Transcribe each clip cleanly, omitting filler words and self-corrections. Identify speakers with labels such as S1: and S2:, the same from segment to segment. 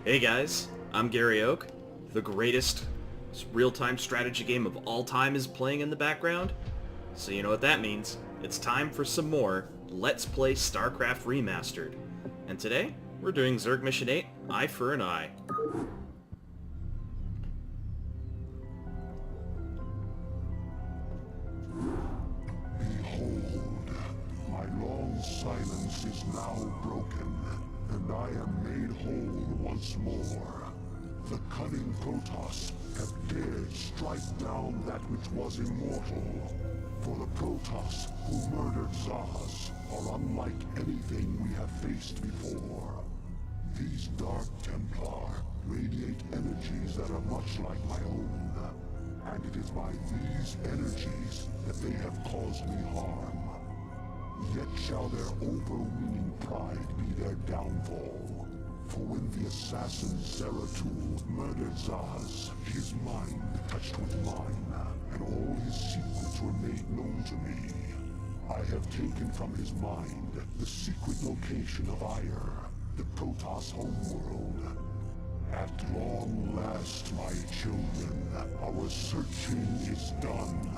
S1: Hey guys, I'm Gary Oak. The greatest real-time strategy game of all time is playing in the background. So you know what that means. It's time for some more Let's Play StarCraft Remastered. And today, we're doing Zerg Mission 8, Eye for an Eye.
S2: Behold, my long silence is now broken, and I am made whole once more. The cunning Protoss have dared strike down that which was immortal. For the Protoss who murdered Zaz are unlike anything we have faced before. These dark Templar radiate energies that are much like my own. And it is by these energies that they have caused me harm. Yet shall their overweening pride be their downfall. For when the assassin Zeratul murdered Zaz, his mind touched with mine, and all his secrets were made known to me. I have taken from his mind the secret location of Ire, the Protoss homeworld. At long last, my children, our searching is done.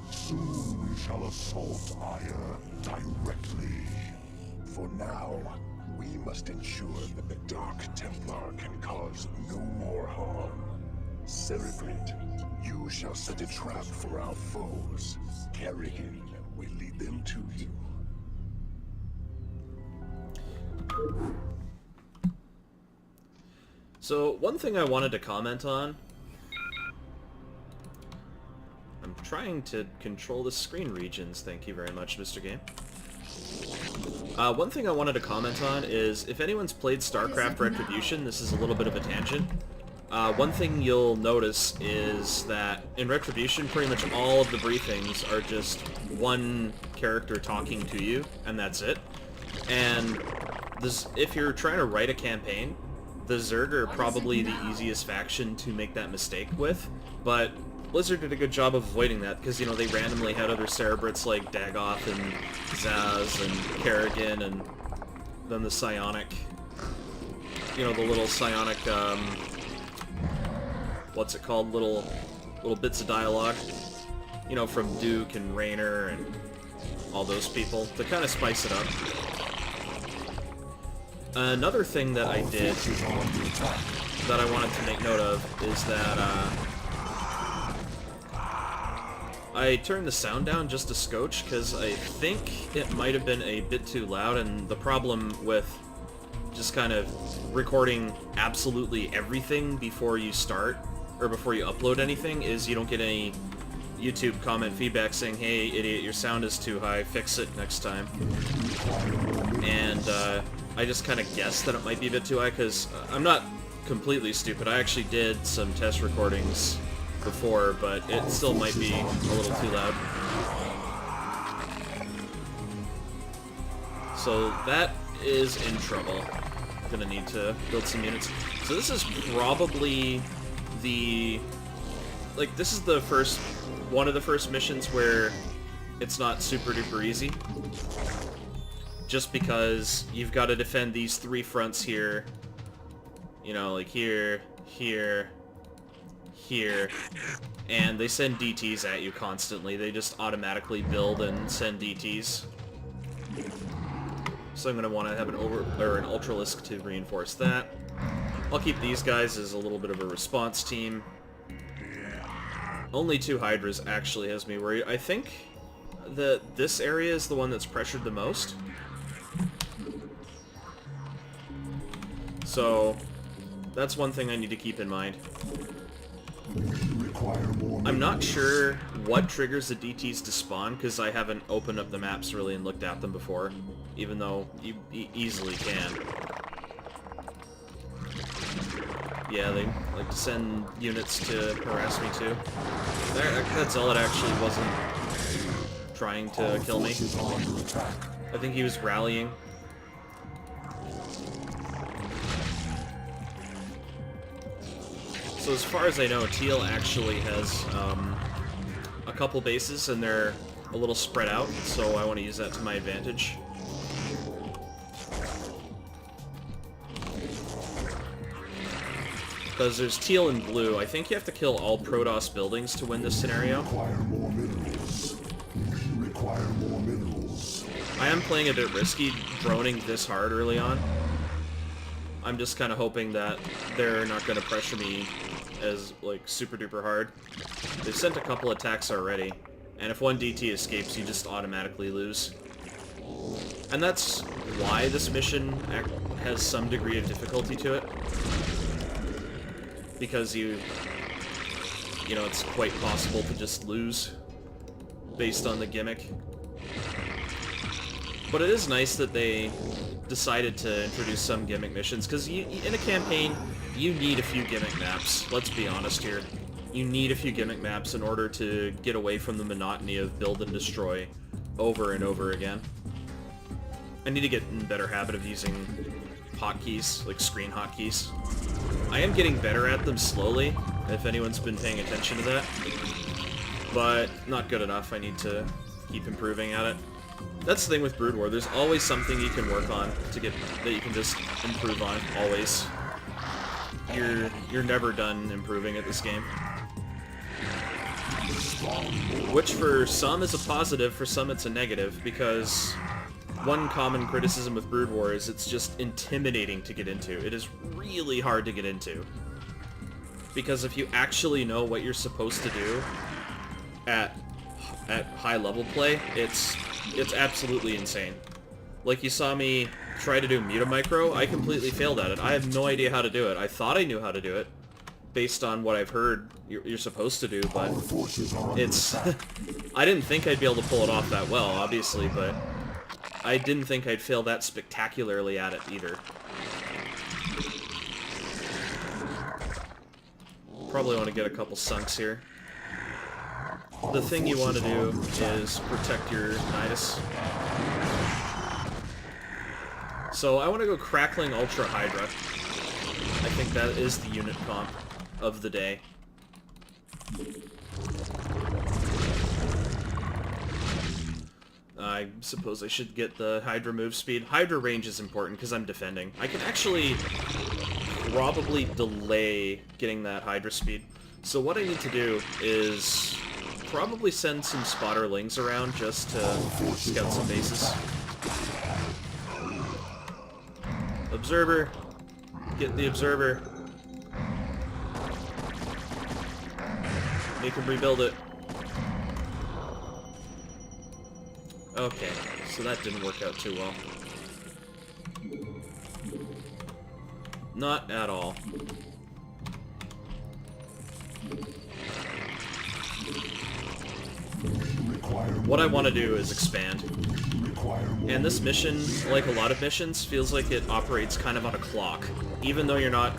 S2: Soon we shall assault Ire directly.
S3: For now, we must ensure that the Dark Templar can cause no more harm. Cerebrate, you shall set a trap for our foes. Kerrigan will lead them to you.
S1: So, one thing I wanted to comment on... I'm trying to control the screen regions, thank you very much, Mr. Game. One thing I wanted to comment on is, if anyone's played StarCraft Retribution, this is a little bit of a tangent. One thing you'll notice is that in Retribution, pretty much all of the briefings are just one character talking to you, and that's it. And this, if you're trying to write a campaign, the Zerg are probably the easiest faction to make that mistake with, but Blizzard did a good job of avoiding that, because, you know, they randomly had other Cerebrates like Dagoth and Zaz and Kerrigan, and then the Psionic, you know, the little Psionic, what's it called, little bits of dialogue, you know, from Duke and Raynor and all those people, to kind of spice it up. Another thing that I did that I wanted to make note of is that I turned the sound down just a scotch because I think it might have been a bit too loud, and the problem with just kind of recording absolutely everything before you start, or before you upload anything, is you don't get any YouTube comment feedback saying, hey idiot, your sound is too high, fix it next time. And I just kind of guessed that it might be a bit too high, because I'm not completely stupid. I actually did some test recordings before, but it still might be a little too loud. So that is in trouble. Gonna need to build some units. So this is probably the... like, this is the first... one of the first missions where it's not super duper easy. Just because you've got to defend these three fronts here. You know, like here, here, here. And they send DTs at you constantly. They just automatically build and send DTs. So I'm going to want to have an Ultralisk to reinforce that. I'll keep these guys as a little bit of a response team. Only 2 Hydras actually has me worried. I think that this area is the one that's pressured the most. So, that's one thing I need to keep in mind. I'm not sure what triggers the DTs to spawn, because I haven't opened up the maps really and looked at them before, even though you easily can. Yeah, they like to send units to harass me too. That's all, it actually wasn't trying to kill me. I think he was rallying. So as far as I know, Teal actually has a couple bases, and they're a little spread out, so I want to use that to my advantage. Because there's teal and blue. I think you have to kill all Protoss buildings to win this scenario.
S2: Require more minerals. We require more minerals.
S1: I am playing a bit risky droning this hard early on. I'm just kind of hoping that they're not going to pressure me as, like, super duper hard. They've sent a couple attacks already, and if one DT escapes, you just automatically lose. And that's why this mission has some degree of difficulty to it. Because you know, it's quite possible to just lose based on the gimmick. But it is nice that they decided to introduce some gimmick missions, because in a campaign, you need a few gimmick maps. Let's be honest here. You need a few gimmick maps in order to get away from the monotony of build and destroy over and over again. I need to get in a better habit of using hotkeys, like screen hotkeys. I am getting better at them slowly, if anyone's been paying attention to that. But not good enough. I need to keep improving at it. That's the thing with Brood War. There's always something you can work on to get that you can just improve on. Always. You're never done improving at this game. Which for some is a positive, for some it's a negative, because one common criticism with Brood War is it's just intimidating to get into. It is really hard to get into. Because if you actually know what you're supposed to do at high level play, it's absolutely insane. Like you saw me try to do Mutamicro, I completely failed at it. I have no idea how to do it. I thought I knew how to do it, based on what I've heard you're supposed to do, but it's... I didn't think I'd be able to pull it off that well, obviously, but I didn't think I'd fail that spectacularly at it either. Probably want to get a couple sunks here. The thing you want to do is protect your Nidus. So I want to go Crackling Ultra Hydra. I think that is the unit comp of the day. I suppose I should get the Hydra move speed. Hydra range is important because I'm defending. I can actually probably delay getting that Hydra speed. So what I need to do is probably send some spotterlings around just to scout some bases. Observer. Get the observer. Make him rebuild it. Okay, so that didn't work out too well. Not at all. What I want to do is expand. And this mission, like a lot of missions, feels like it operates kind of on a clock. Even though you're not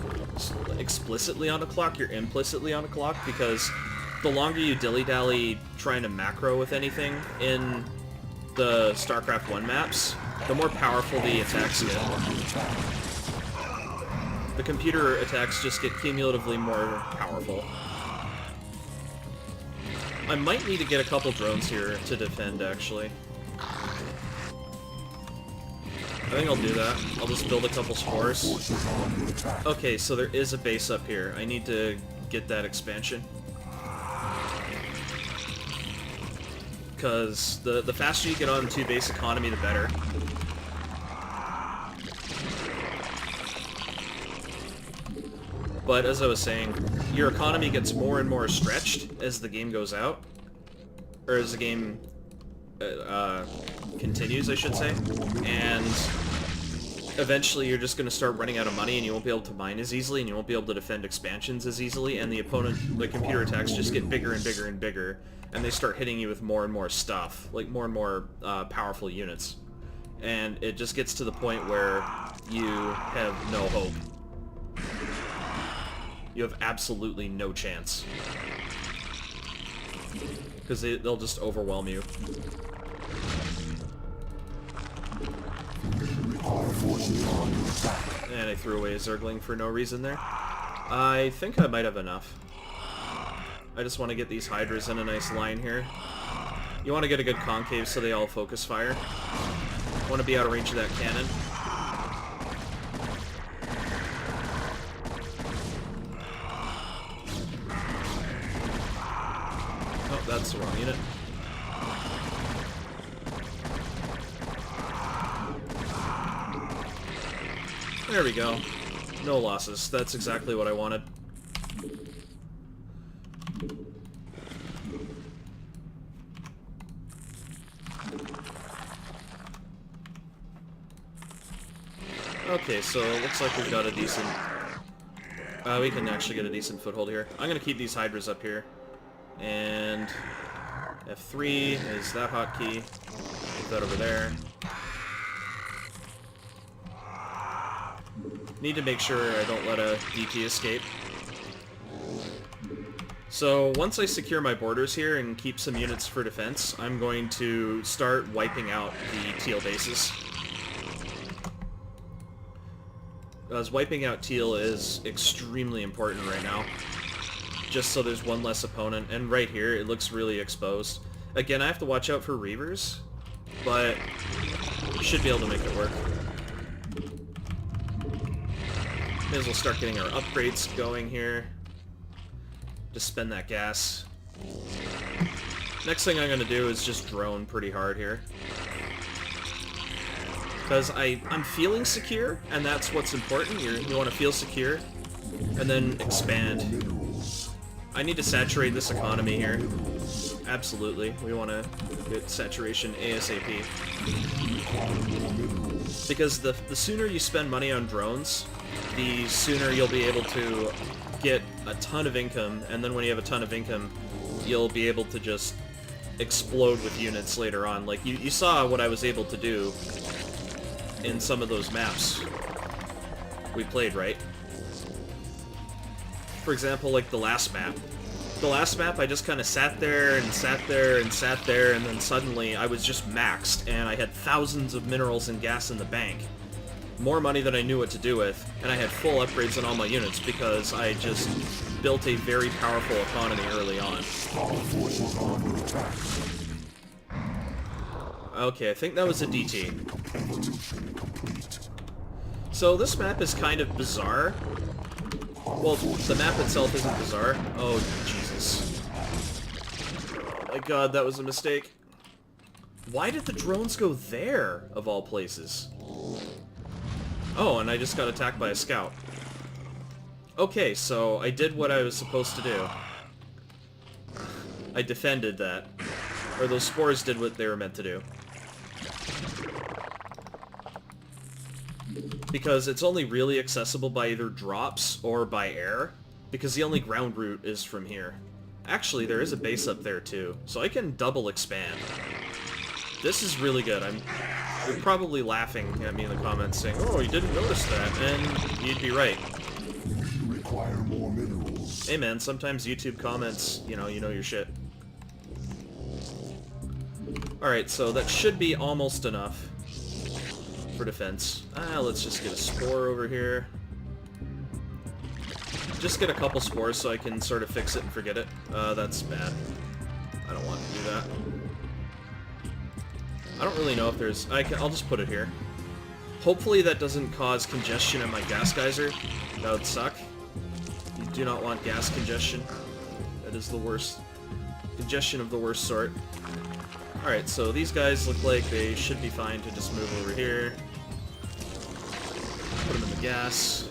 S1: explicitly on a clock, you're implicitly on a clock, because the longer you dilly-dally trying to macro with anything in the StarCraft 1 maps, the more powerful the attacks get. The computer attacks just get cumulatively more powerful. I might need to get a couple drones here to defend, actually. I think I'll do that. I'll just build a couple spores. Okay, so there is a base up here. I need to get that expansion. Because the faster you get on 2-base economy, the better. But as I was saying, your economy gets more and more stretched as the game goes out. Or as the game continues, I should say. And eventually you're just going to start running out of money and you won't be able to mine as easily and you won't be able to defend expansions as easily, and the computer attacks just get bigger and bigger and bigger, and they start hitting you with more and more stuff, like more and more powerful units. And it just gets to the point where you have no hope. You have absolutely no chance. Because they'll just overwhelm you. And I threw away a Zergling for no reason there. I think I might have enough. I just want to get these Hydras in a nice line here. You want to get a good concave so they all focus fire. Want to be out of range of that cannon. that's the wrong unit. There we go. No losses. That's exactly what I wanted. Okay, so it looks like we've got a decent... we can actually get a decent foothold here. I'm going to keep these Hydras up here. And F3 is that hotkey. Put that over there. Need to make sure I don't let a DT escape. So once I secure my borders here and keep some units for defense, I'm going to start wiping out the teal bases. Because wiping out teal is extremely important right now. Just so there's one less opponent, and right here it looks really exposed. Again, I have to watch out for Reavers, but should be able to make it work. May as well start getting our upgrades going here. Just spend that gas. Next thing I'm going to do is just drone pretty hard here. Because I'm feeling secure, and that's what's important. You want to feel secure, and then expand. I need to saturate this economy here. Absolutely. We want to get saturation ASAP. Because the sooner you spend money on drones, the sooner you'll be able to get a ton of income, and then when you have a ton of income, you'll be able to just explode with units later on. Like, you saw what I was able to do in some of those maps we played, right? For example, like the last map. The last map, I just kind of sat there and sat there and sat there, and then suddenly I was just maxed, and I had thousands of minerals and gas in the bank. More money than I knew what to do with, and I had full upgrades on all my units because I just built a very powerful economy early on. Okay, I think that was a DT. So this map is kind of bizarre. Well, the map itself isn't bizarre. Oh, Jesus. Oh my god, that was a mistake. Why did the drones go there, of all places? Oh, and I just got attacked by a scout. Okay, so I did what I was supposed to do. I defended that. Or those spores did what they were meant to do. Because it's only really accessible by either drops or by air, because the only ground route is from here. Actually, there is a base up there too, so I can double expand. This is really good. You're probably laughing at me in the comments saying, "Oh, you didn't notice that," and you'd be right.
S2: Require more minerals.
S1: Hey man, sometimes YouTube comments, you know your shit. Alright, so that should be almost enough for defense. Let's just get a spore over here. Just get a couple spores so I can sort of fix it and forget it. That's bad. I don't want to do that. I don't really know if there's... I'll just put it here. Hopefully that doesn't cause congestion in my gas geyser. That would suck. You do not want gas congestion. That is the worst. Congestion of the worst sort. Alright, so these guys look like they should be fine to just move over here. Put them in the gas.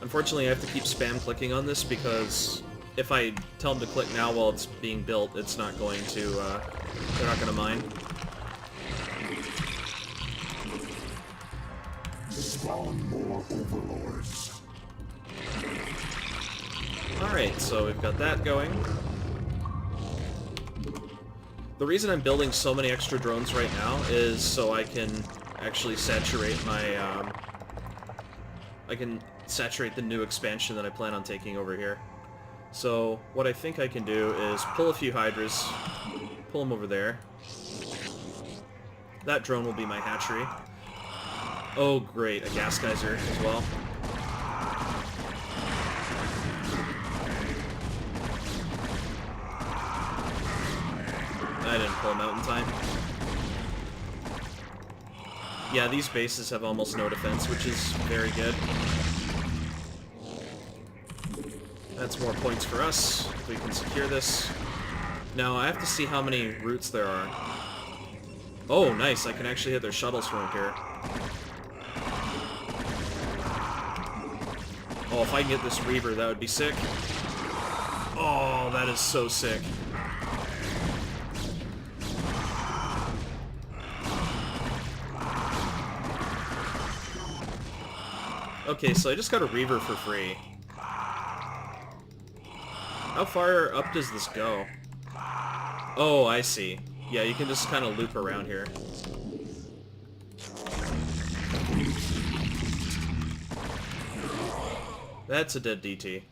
S1: Unfortunately, I have to keep spam clicking on this because if I tell them to click now while it's being built, it's not going to, they're not going to mine.
S2: Spawn more overlords.
S1: Alright, so we've got that going. The reason I'm building so many extra drones right now is so I can actually saturate my, I can saturate the new expansion that I plan on taking over here. So, what I think I can do is pull a few Hydras, pull them over there. That drone will be my hatchery. Oh great, a gas geyser as well. I didn't pull him out in time. Yeah, these bases have almost no defense, which is very good. That's more points for us, if we can secure this. Now, I have to see how many routes there are. Oh, nice. I can actually hit their shuttles from up here. Oh, if I can get this Reaver, that would be sick. Oh, that is so sick. Okay, so I just got a Reaver for free. How far up does this go? Oh, I see. Yeah, you can just kind of loop around here. That's a dead DT.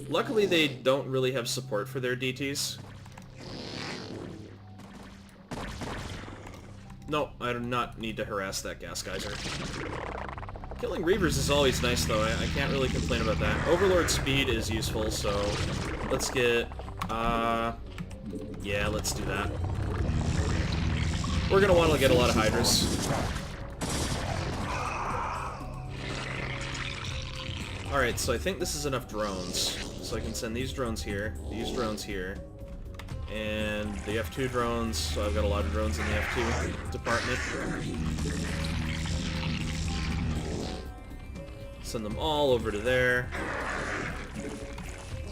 S1: Luckily, they don't really have support for their DTs. No, I do not need to harass that gas geyser. Killing Reavers is always nice, though. I can't really complain about that. Overlord speed is useful, so let's get... yeah, let's do that. We're gonna want to get a lot of Hydras. Alright, so I think this is enough drones. So I can send these drones here, and the F2 drones, so I've got a lot of drones in the F2 department. Send them all over to there.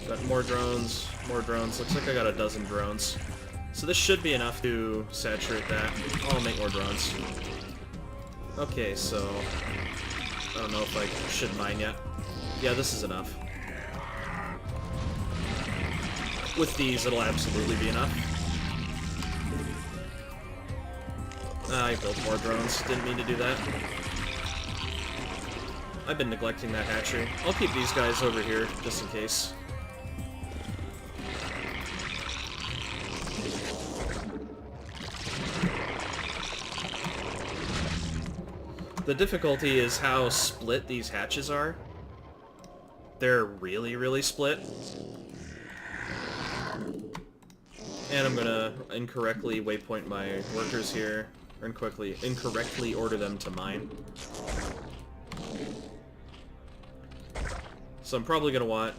S1: Got more drones, more drones. Looks like I got a dozen drones. So this should be enough to saturate that. I'll make more drones. Okay, so... I don't know if I should mine yet. Yeah, this is enough. With these, it'll absolutely be enough. I built more drones. Didn't mean to do that. I've been neglecting that hatchery. I'll keep these guys over here, just in case. The difficulty is how split these hatches are. They're really, really split. And I'm gonna incorrectly waypoint my workers here, or incorrectly order them to mine. So I'm probably gonna want,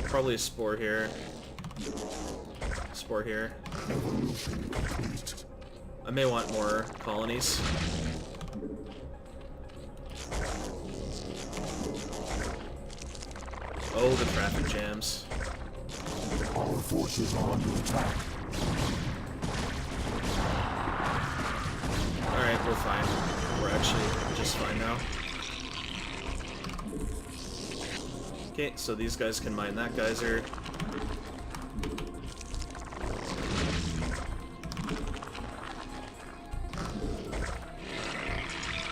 S1: probably a spore here. Spore here. I may want more colonies. Oh, the traffic jams.
S2: Our forces are under attack.
S1: Alright, we're fine. We're actually just fine now. Okay, so these guys can mine that geyser.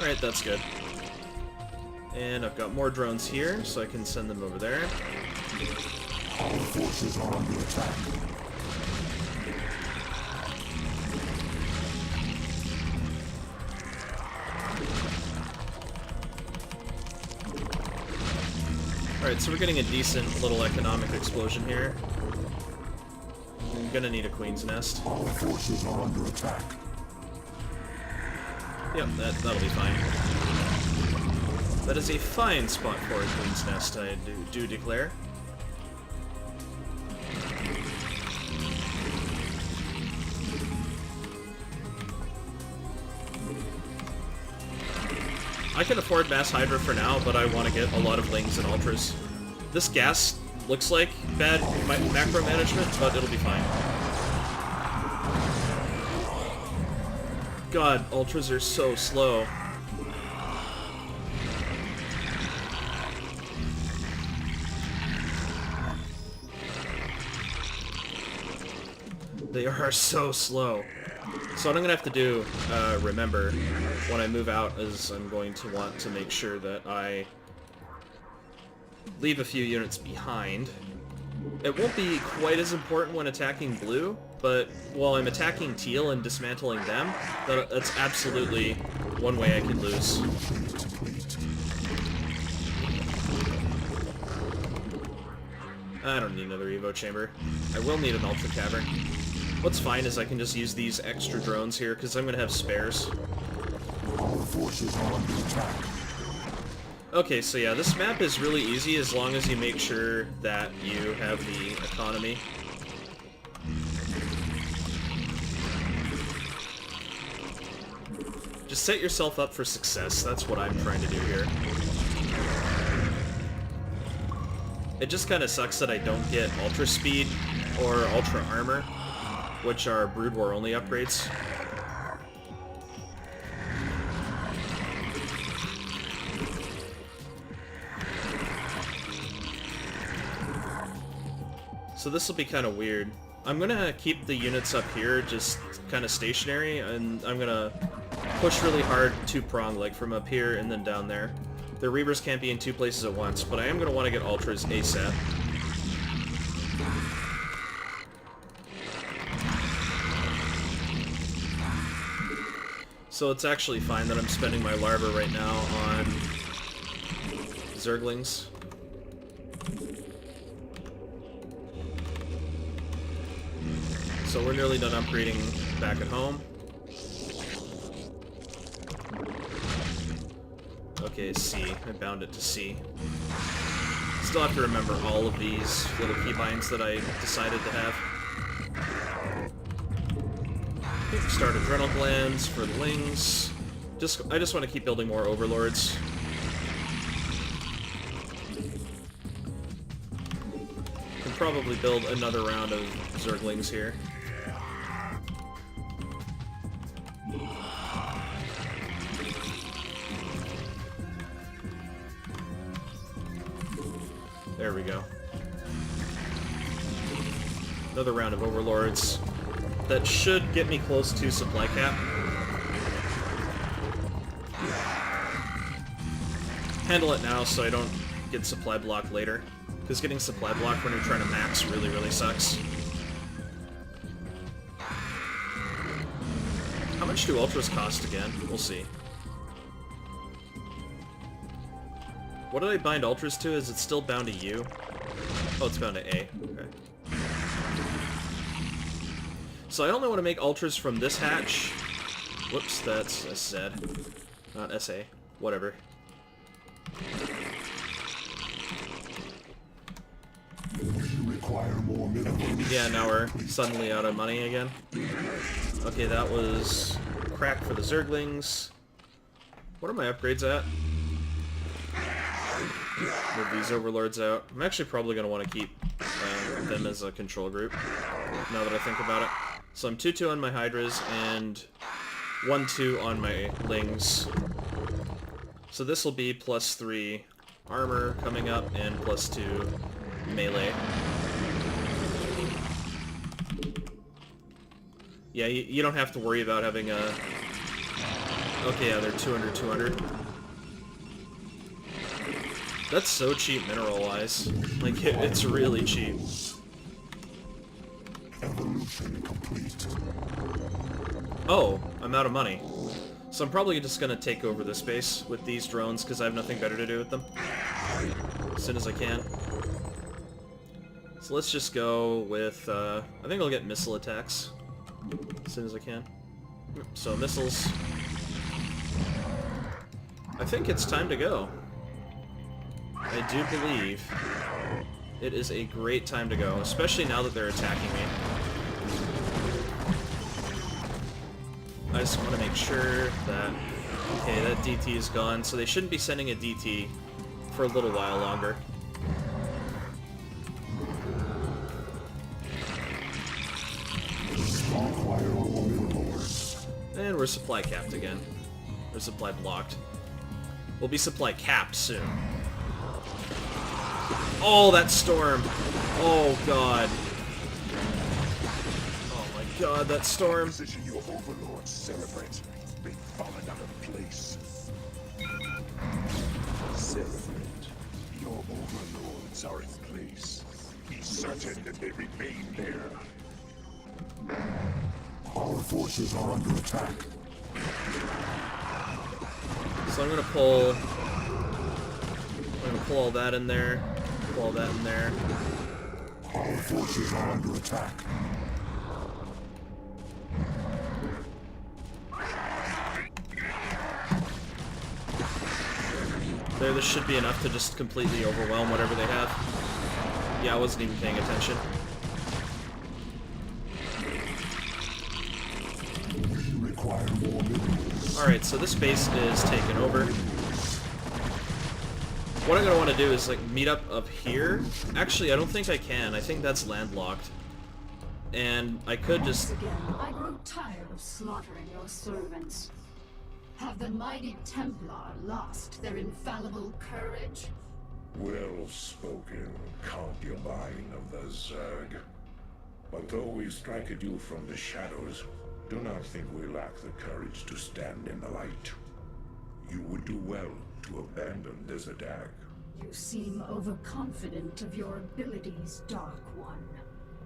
S1: Alright, that's good. And I've got more drones here, so I can send them over there.
S2: Our forces are under attack.
S1: Alright, so we're getting a decent little economic explosion here. I'm gonna need a queen's nest.
S2: Our forces are under attack.
S1: Yep, that'll be fine. That is a fine spot for a queen's nest, I do declare. I can afford mass Hydra for now, but I want to get a lot of Lings and Ultras. This gas looks like bad macro management, but it'll be fine. God, Ultras are so slow. They are so slow. So what I'm going to have to do, remember, when I move out, is I'm going to want to make sure that I leave a few units behind. It won't be quite as important when attacking blue, but while I'm attacking teal and dismantling them, that's absolutely one way I can lose. I don't need another Evo chamber. I will need an Ultra Cavern. What's fine is I can just use these extra drones here, because I'm going to have spares.
S2: Our forces are under attack.
S1: Okay, so yeah, this map is really easy as long as you make sure that you have the economy. Just set yourself up for success. That's what I'm trying to do here. It just kind of sucks that I don't get Ultra Speed or Ultra Armor, which are Brood War only upgrades. So this will be kind of weird. I'm gonna keep the units up here just kind of stationary, and I'm gonna push really hard two-prong, like from up here and then down there. The Reavers can't be in two places at once, but I am gonna want to get Ultras ASAP. So it's actually fine that I'm spending my larva right now on Zerglings. So we're nearly done upgrading back at home. Okay, C. I bound it to C. Still have to remember all of these little keybinds that I decided to have. Start adrenal glands for the lings. I just want to keep building more overlords. Can probably build another round of Zerglings here. There we go. Another round of overlords. That should get me close to supply cap. Handle it now so I don't get supply block later. Because getting supply block when you're trying to max really, really sucks. How much do ultras cost again? We'll see. What did I bind ultras to? Is it still bound to U? Oh, it's bound to A. Okay. So I only want to make ultras from this hatch. Whoops, that's SZ. Not SA. Whatever.
S2: Require more minerals.
S1: Yeah, now we're suddenly out of money again. Okay, that was crack for the Zerglings. What are my upgrades at? Move these overlords out. I'm actually probably going to want to keep them as a control group, now that I think about it. So I'm 2-2 on my Hydras, and 1-2 on my Lings. So this will be +3 armor coming up, and +2 melee. Yeah, you don't have to worry about having a... Okay, yeah, they're 200. That's so cheap mineral-wise. Like, it's really cheap.
S2: Evolution complete.
S1: Oh, I'm out of money. So I'm probably just gonna take over this base with these drones, because I have nothing better to do with them. As soon as I can. So let's just go with, I think I'll get missile attacks. As soon as I can. So missiles. I think it's time to go. I do believe it is a great time to go, especially now that they're attacking me. I just want to make sure that... Okay, that DT is gone, so they shouldn't be sending a DT for a little while longer. And we're supply capped again. We're supply blocked. We'll be supply capped soon. Oh, that storm! Oh god. Oh my god, that storm.
S3: Position your overlords celebrate. They've fallen out of place. Celebrate. Your overlords are in place. Be certain that they remain there.
S2: Our forces are under attack.
S1: So I'm gonna pull all that in there. Pull all that in there.
S2: Our forces are under attack.
S1: There, this should be enough to just completely overwhelm whatever they have. Yeah, I wasn't even paying attention.
S2: We require more minerals.
S1: Alright, so this base is taken over. What I'm going to want to do is, like, meet up here. Actually, I don't think I can. I think that's landlocked. And I could just...
S4: Once again, I grew tired of slaughtering your servants. Have the mighty Templar lost their infallible courage?
S3: Well spoken, concubine of the Zerg. But though we strike at you from the shadows, do not think we lack the courage to stand in the light. You would do well to abandon this attack.
S4: You seem overconfident of your abilities, Dark One.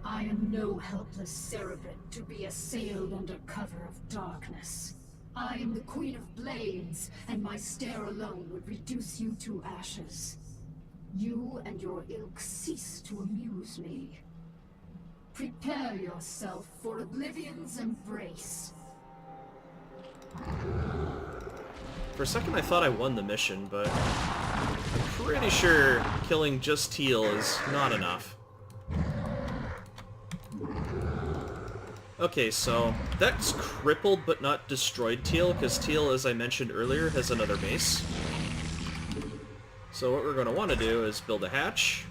S4: I am no helpless cerebrate to be assailed under cover of darkness. I am the Queen of Blades, and my stare alone would reduce you to ashes. You and your ilk cease to amuse me. Prepare yourself for Oblivion's embrace.
S1: For a second I thought I won the mission, but I'm pretty sure killing just Teal is not enough. Okay, so that's crippled but not destroyed Teal, because Teal, as I mentioned earlier, has another base. So what we're going to want to do is build a hatch,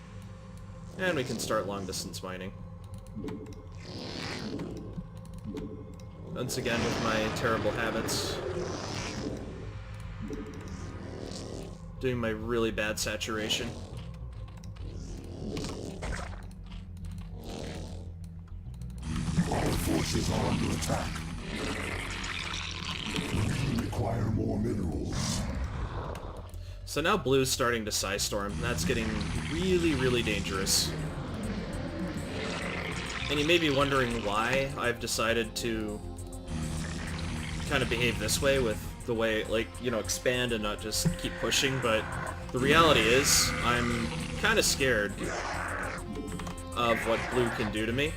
S1: and we can start long-distance mining. Once again with my terrible habits. Doing my really bad saturation.
S2: Our forces are under attack. We require more minerals.
S1: So now Blue's starting to Psystorm. That's getting really, really dangerous. And you may be wondering why I've decided to kind of behave this way with the way, like, you know, expand and not just keep pushing, but the reality is I'm kind of scared of what Blue can do to me.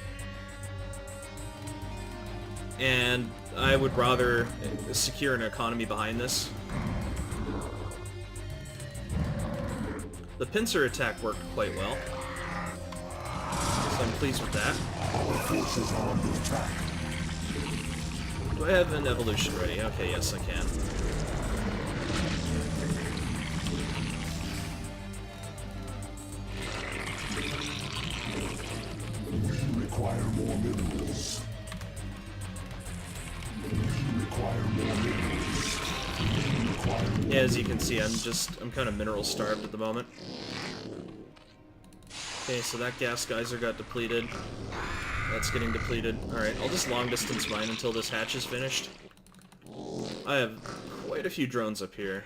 S1: And I would rather secure an economy behind this. The pincer attack worked quite well, so I'm pleased with that.
S2: Our forces are under attack.
S1: Do I have an evolution ready? Okay, yes I can.
S2: We require more minerals. We require more minerals. We require more.
S1: Yeah, as you can see, I'm kind of mineral starved at the moment. Okay, so that gas geyser got depleted. That's getting depleted. Alright, I'll just long distance mine until this hatch is finished. I have quite a few drones up here.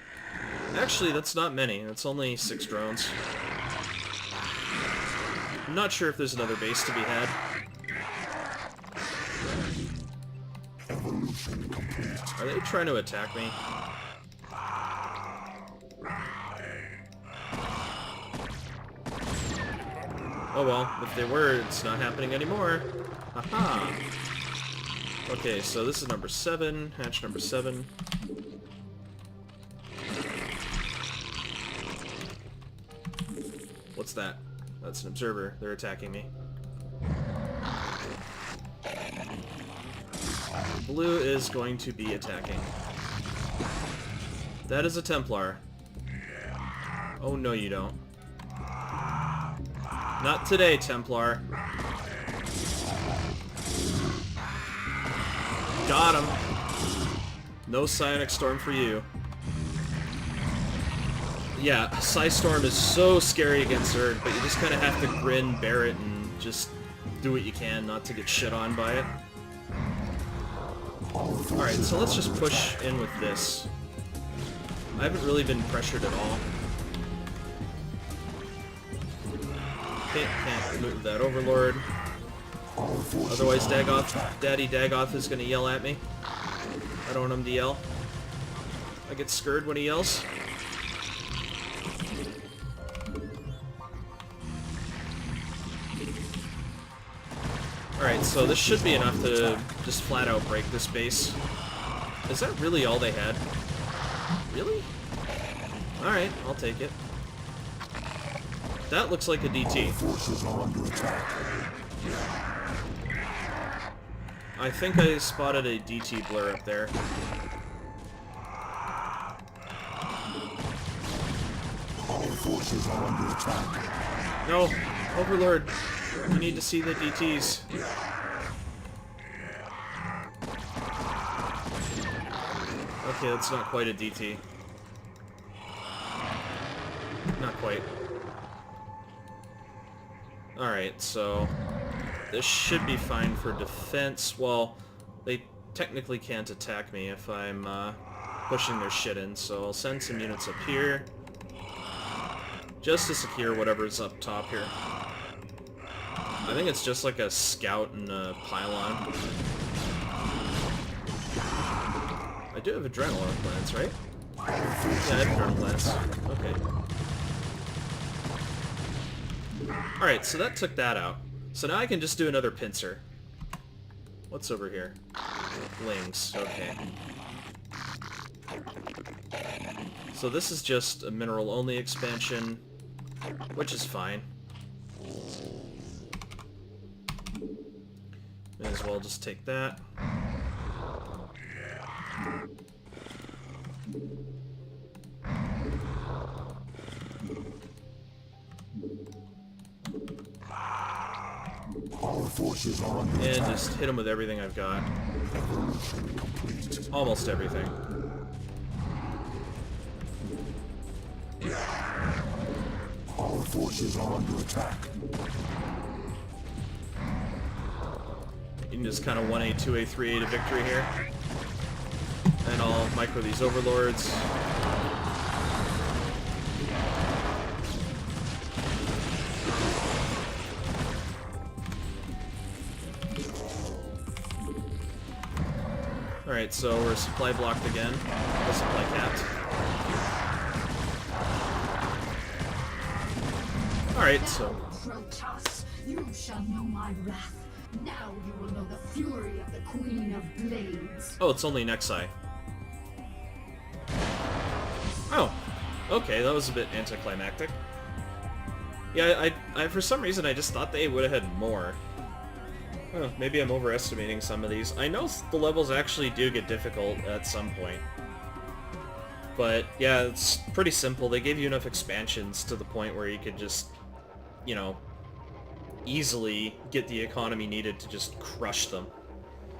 S1: Actually, that's not many. That's only 6 drones. I'm not sure if there's another base to be had.
S2: Evolution complete.
S1: Are they trying to attack me? Oh well, if they were, it's not happening anymore. Haha! Okay, so this is number 7, hatch number 7. What's that? That's an observer. They're attacking me. Blue is going to be attacking. That is a Templar. Oh no you don't. Not today, Templar. Got him. No Psionic Storm for you. Yeah, Psystorm is so scary against Zerg, but you just kind of have to grin, bear it, and just do what you can not to get shit on by it. Alright, so let's just push in with this. I haven't really been pressured at all. Can't move that Overlord. Otherwise Daddy Dagoth is gonna yell at me. I don't want him to yell. I get scared when he yells. Alright, so this should be enough to just flat out break this base. Is that really all they had? Really? Alright, I'll take it. That looks like a DT.
S2: Forces are under attack.
S1: I think I spotted a DT blur up there.
S2: forces are under attack.
S1: No! Overlord! You need to see the DTs. Okay, that's not quite a DT. Not quite. Alright, so this should be fine for defense. Well, they technically can't attack me if I'm pushing their shit in, so I'll send some units up here just to secure whatever's up top here. I think it's just like a scout and a pylon. I do have adrenaline plants, right? Yeah, I have adrenaline plants. Okay. Alright, so that took that out. So now I can just do another pincer. What's over here? Lings, okay. So this is just a mineral-only expansion, which is fine. May as well just take that.
S2: Our forces are under
S1: And
S2: attack.
S1: just hit him with everything I've got.
S2: Evolution complete.
S1: Almost everything.
S2: Our forces are under attack.
S1: You can just kind of 1A, 2A, 3A to victory here. And I'll micro these overlords. Alright, so we're supply blocked again. We're supply capped. Alright, so...
S4: Protoss, you shall know my wrath. Now you will know the fury of the Queen of Blades.
S1: Oh, it's only Nexi. Oh, okay, that was a bit anticlimactic. Yeah, I for some reason I just thought they would have had more. Oh, maybe I'm overestimating some of these. I know the levels actually do get difficult at some point. But, yeah, it's pretty simple. They gave you enough expansions to the point where you could just, you know, easily get the economy needed to just crush them.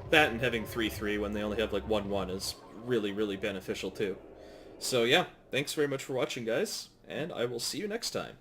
S1: That and having 3-3 when they only have like 1-1 is really, really beneficial too. So yeah, thanks very much for watching, guys, and I will see you next time.